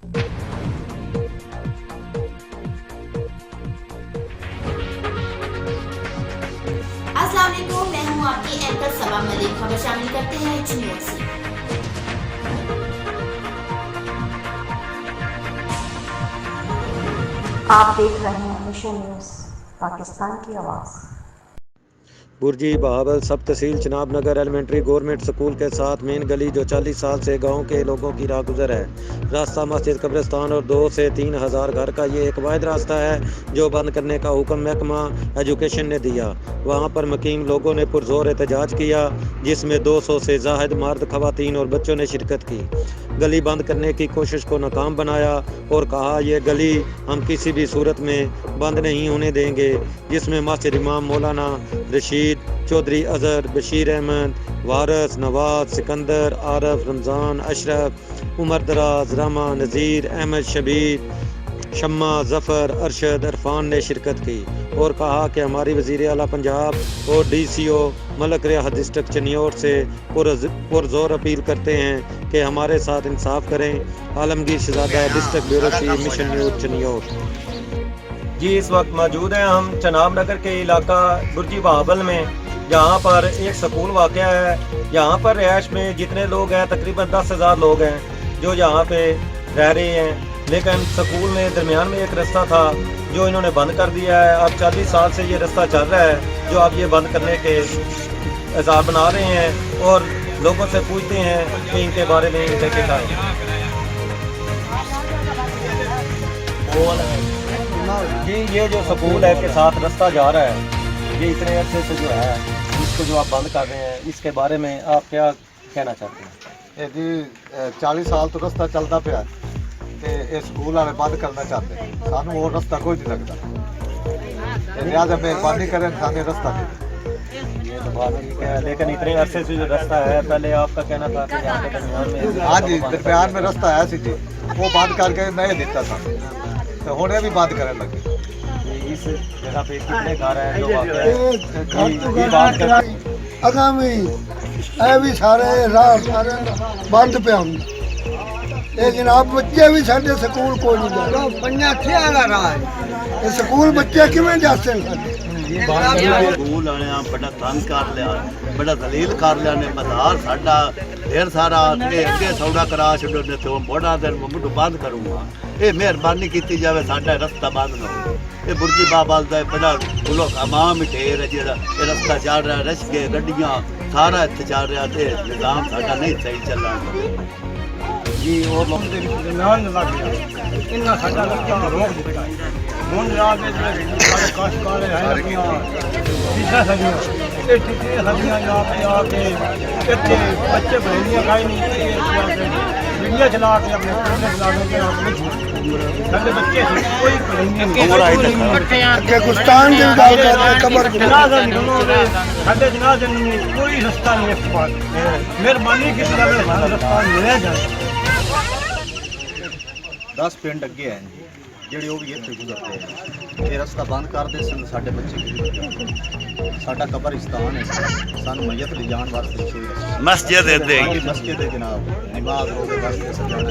अस्सलाम वालेकुम, मैं हूं आपकी एंकर सबा मलिक। खबर शामिल करते हैं एच न्यूज़ से। आप देख रहे हैं मिशन न्यूज़, पाकिस्तान की आवाज़। बुर्जी बहावल सब तहसील चनाब नगर एलिमेंट्री गवर्नमेंट स्कूल के साथ मेन गली जो 40 साल से गांव के लोगों की राह गुजर है। रास्ता मस्जिद कब्रिस्तान और 2 से 3 हज़ार घर का ये एक वाहिद रास्ता है जो बंद करने का हुक्म महकमा एजुकेशन ने दिया। वहां पर मुकीम लोगों ने पुरजोर एहतजाज किया, जिसमें 200 से ज़ाहिद मर्द, ख़वातीन और बच्चों ने शिरकत की। गली बंद करने की कोशिश को नाकाम बनाया और कहा ये गली हम किसी भी सूरत में बंद नहीं होने देंगे, जिसमें मस्जिद इमाम मौलाना रशीद चौधरी, अजहर, बशीर अहमद, वारस, नवाज, सिकंदर, आरफ, रमज़ान, अशरफ, उमर दराज, रामा, नज़ीर, अहमद, शबीर, शम्मा, ज़फ़र, अरशद, इरफान ने शिरकत की और कहा कि हमारी वज़ीर आला पंजाब और DCO मलक रियासत डिस्ट्रिक्ट चनियोर से पुरज़ोर अपील करते हैं कि हमारे साथ इंसाफ करें। Alamgir Shahzada, district bureau chief, mission news Chiniot. जी, इस वक्त मौजूद हैं हम चनाब नगर के इलाका बुर्जी बहावल में, जहाँ पर एक स्कूल वाक़या है। यहाँ पर रिहाइश में जितने लोग हैं तकरीबन 10,000 लोग हैं जो यहाँ पे रह रहे हैं, लेकिन स्कूल में दरमियान में एक रास्ता था जो इन्होंने बंद कर दिया है। अब 40 साल से ये रास्ता चल रहा है जो अब ये बंद करने के इज़हार बना रहे हैं और लोगों से पूछते हैं कि इनके बारे में इनसे क्या है। जी, ये जो स्कूल है के साथ रास्ता जा रहा है, ये इतने अच्छे से जो है इसको जो आप बंद कर रहे हैं, इसके बारे में आप क्या कहना चाहते हैं? जी 40 साल तो रास्ता चलता पाया ते ये स्कूल वाले बंद करना चाहते हैं, सानू वो रास्ता कोई नहीं लगता। लिहाजा मेहरबानी करें सामने रास्ता दे। ये तो बात ठीक है, लेकिन इतने अरसे से जो रास्ता है, पहले आपका कहना था कि यहाँ पे दरमियान में, हाँ जी, दरमियान में रास्ता है सी जी, वो बंद करके नहीं देता था तो होने भी बंद करने लगे। इस जगह पे कितने घर हैं जो वाक़या अगामी भी सारे राह सारे बंद पे हम, लेकिन अब बच्चे भी साढ़े स्कूल कोई नहीं जाते। स्कूल बच्चे किमें जाते हैं? स्कूल वाले बड़ा तंग कर लिया, बड़ा दलील कर लिया ने बाजार साडा ढेर सारा अगे सौदा करा छो ने तो बड़ा दिन मुंडू बंद करूँगा। ये मेहरबानी की जाए, साडा रास्ता बंद ना हो। ये बुर्जी बहावल का बड़ा लोग अमाम ढेर है जो रास्ता चल रहा है, रश के गड्डियाँ सारा इतने चल रहा है, निज़ाम साडा नहीं सही चल रहा जी। और बच्चे चला के अपने बच्चे कोई रास्ता नहीं। मेहरबानी की 10 पिंड अगे हैं ਜਿਹੜੇ ਉਹ ਵੀ ਇੱਥੇ ਗੁਜ਼ਰਦੇ ਆ। ਇਹ ਰਸਤਾ ਬੰਦ ਕਰਦੇ ਸਨ, ਸਾਡੇ ਬੱਚੇ ਵੀ ਸਾਡਾ ਕਬਰਿਸਤਾਨ ਹੈ, ਸਾਨੂੰ ਮਈਤ ਲਿਜਾਣ ਵਾਸਤੇ ਮਸਜਿਦ ਦੇ ਮਸਜਿਦ ਹੈ ਜਨਾਬ, ਨਮਾਜ਼ ਰੋਜ਼ੇ ਵਾਸਤੇ ਸਜਾਣਾ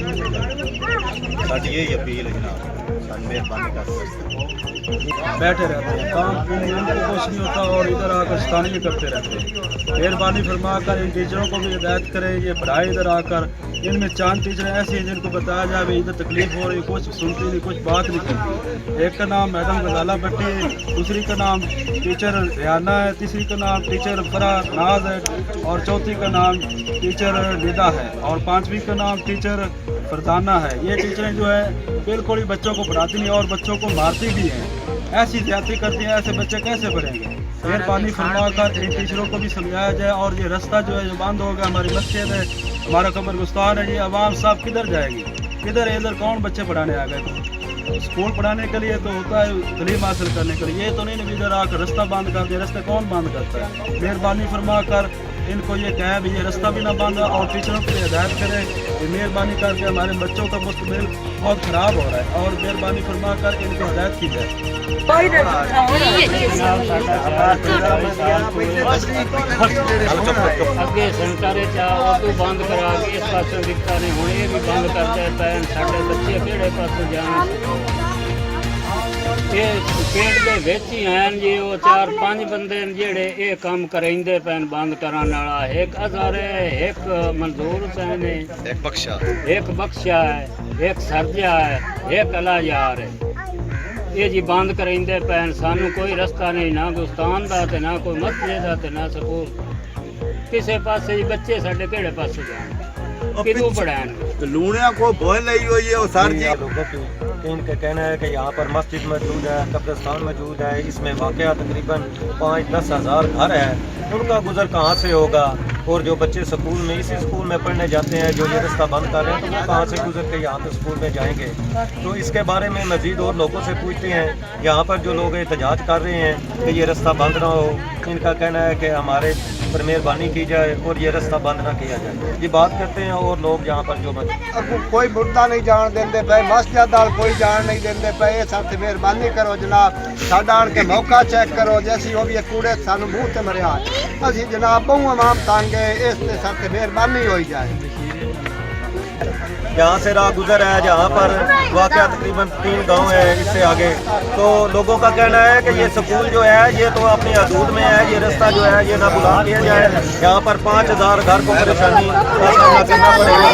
ਸਾਡੀ ਇਹ ਅਪੀਲ ਹੈ जनाब, ਸਾਨੂੰ ਮਿਹਰਬਾਨੀ कर बैठे रहते हैं, काम उनको कुछ नहीं होता और इधर आकर शैतानी भी करते रहते हैं। मेहरबानी फरमा कर इन टीचरों को भी हिदायत करें, ये पढ़ाई इधर आकर, इनमें चांद टीचर ऐसे हैं जिनको बताया जाए इधर तकलीफ हो रही, कुछ सुनती नहीं, कुछ बात नहीं करती। एक का नाम मैडम गजाला भट्टी है, दूसरी का नाम टीचर रियाना है, तीसरी का नाम टीचर फरा नाज है और चौथी का नाम टीचर निदा है और पाँचवीं का नाम टीचर फरजाना है। ये टीचरें जो है बिल्कुल ही बच्चों को पढ़ाती नहीं और बच्चों को मारती भी हैं, ऐसी ज्यादती करती हैं। ऐसे बच्चे कैसे पढ़ेंगे? मेहरबानी फरमा कर इन टीचरों को भी समझाया जाए और ये रास्ता जो है जो बंद हो गया, हमारी मस्जिद है, हमारा कब्रिस्तान है, ये आवाम सब किधर जाएगी? किधर इधर कौन बच्चे पढ़ाने आ गए? स्कूल पढ़ाने के लिए तो होता है तालीम हासिल करने के लिए, ये तो नहीं इधर आकर रास्ता बंद कर दिया। रास्ते कौन बंद करता है? मेहरबानी फरमा कर इनको ये कहें भी ये रास्ता भी ना बंद और टीचरों को हिदायत करें कि मेहरबानी करके हमारे बच्चों का मुस्तबिल बहुत ख़राब हो रहा है और मेहरबानी फरमा कर इनको हिदायत की जाए। ਅੱਗੇ ਸੈਂਟਰ ਚ ਉਹ ਬੰਦ ਕਰਾ ਕੇ ਇਸ ਪਾਸੇ ਦਿੱਤਾ ਨੇ ਹੁਣ ਇਹ ਵੀ ਬੰਦ ਕਰਦੇ ਪਏ ਸਾਡੇ ਬੱਚੇ ਕਿਹੜੇ ਪਾਸੇ ਜਾਣ ਇਹ ਪਿੰਡ ਦੇ ਵਿੱਚ ਹੀ ਹਨ ਜੀ ਉਹ 4-5 ਬੰਦੇ ਨੇ ਜਿਹੜੇ ਇਹ ਕੰਮ ਕਰਾਉਂਦੇ ਪਏ ਬੰਦ ਕਰਨ ਵਾਲਾ ਇੱਕ ਅਜ਼ਹਰ ਹੈ ਇੱਕ ਮਨਜ਼ੂਰ ਹੁਸੈਨ ਹੈ ਇੱਕ ਬਖਸ਼ਾ ਹੈ ਇੱਕ ਸਰਜਾ ਹੈ ਇੱਕ ਅਲਾ ਯਾਰ ਹੈ ਇਹ ਜੀ ਬੰਦ ਕਰਾਉਂਦੇ ਪਏ ਸਾਨੂੰ ਕੋਈ ਰਸਤਾ ਨਹੀਂ ਨਾ ਗੁਸਤਾਨ ਦਾ ਤੇ ਨਾ ਕੋਈ ਮਸਜਿਦ ਦਾ ਤੇ ਨਾ ਸਕੂਲ ਕਿਸੇ ਪਾਸੇ ਜੀ ਬੱਚੇ ਸਾਡੇ ਕਿਹੜੇ ਪਾਸੇ ਜਾਣ ਕਿਦੋਂ ਪੜਾਣ लूणिया को बोल रही हो ये सर जी लोगों की इनका कहना है कि यहाँ पर मस्जिद मौजूद है, कब्रिस्तान मौजूद है, इसमें वाक़या तकरीबन 5-10 हज़ार घर है, उनका गुज़र कहाँ से होगा? और जो बच्चे स्कूल में इसी स्कूल में पढ़ने जाते हैं जो ये रास्ता बंद कर रहे हैं तो वो कहाँ से गुजर के यहाँ पे स्कूल में जाएंगे? तो इसके बारे में मज़ीद और लोगों से पूछते हैं। यहाँ पर जो लोग एहतजाज कर रहे हैं कि ये रास्ता बंद ना हो, इनका कहना है कि हमारे पर मेहरबानी की जाए और ये रास्ता बंद ना किया जाए। ये बात करते हैं और लोग यहाँ पर जो कोई मुद्दा नहीं जान देंदे पे मस्जिद वाल कोई जान नहीं देंदे पे ये साथ मेहरबानी करो जनाब साडा आन के मौका चेक करो जैसी हो भी कूड़े सानू मुंह ते मरिया असी जनाब बहु आवाम तंग है इस ते साथ मेहरबानी हो जाए। यहाँ से राह गुजर है जहाँ पर वाक़या तकरीबन 3 गांव है इससे आगे, तो लोगों का कहना है कि ये स्कूल जो है ये तो अपनी हदूद में है, ये रास्ता जो है ये ना बुला दिया जाए। यहाँ पर 5000 घर को परेशानी का सामना करना पड़ेगा।